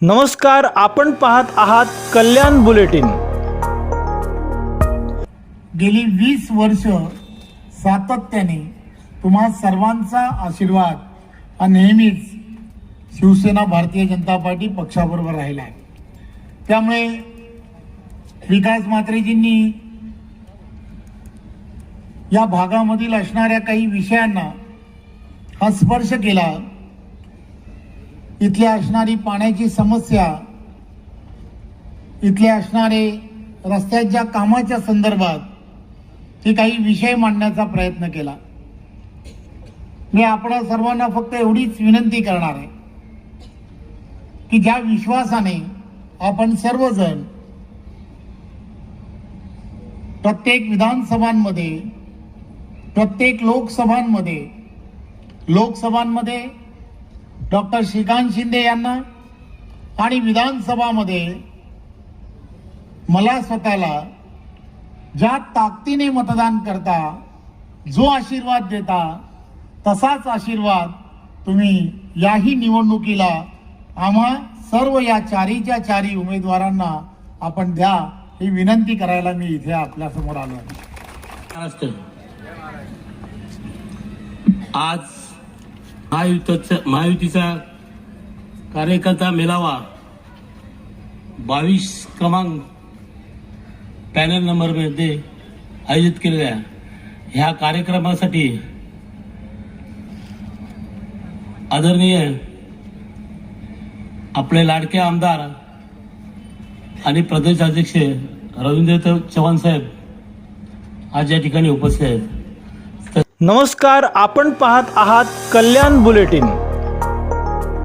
नमस्कार, आपण पाहत आहात कल्याण बुलेटिन। गेली 20 वर्ष सातत्याने तुम्हा सर्वांचा आशीर्वाद हा नेहमीच शिवसेना भारतीय जनता पार्टी पक्षाबरोबर राहिला आहे। त्यामुळे विकास म्हात्रेजींनी या भागामधील असणाऱ्या काही विषयांना हा स्पर्श केला। इथल्या असणारी पाण्याची समस्या, इथल्या असणारे रस्त्याच्या कामाच्या संदर्भात हे काही विषय मांडण्याचा प्रयत्न केला। मी आपणा सर्वांना फक्त एवढीच विनंती करणार आहे की ज्या विश्वासाने आपण सर्वजण प्रत्येक विधानसभांमध्ये, प्रत्येक लोकसभांमध्ये डॉक्टर श्रीकांत शिंदे यांना आणि विधानसभामध्ये मला स्वतःला ज्या ताकदीने मतदान करता, जो आशीर्वाद देता, तसाच आशीर्वाद तुम्ही याही निवडणुकीला आम्हा सर्व या चारी उमेदवारांना आपण द्या, ही विनंती करायला मी इथे आपल्या समोर आलो आहे। आज महायुतीचा कार्यकर्ता मेळावा 22 क्रमांक पॅनल नंबर मध्ये आयोजित केलेल्या ह्या कार्यक्रमासाठी आदरणीय आपले लाडके आमदार आणि प्रदेश अध्यक्ष रवींद्र चव्हाण साहेब आज या ठिकाणी उपस्थित आहेत। नमस्कार, आपण पाहत आहात कल्याण बुलेटिन।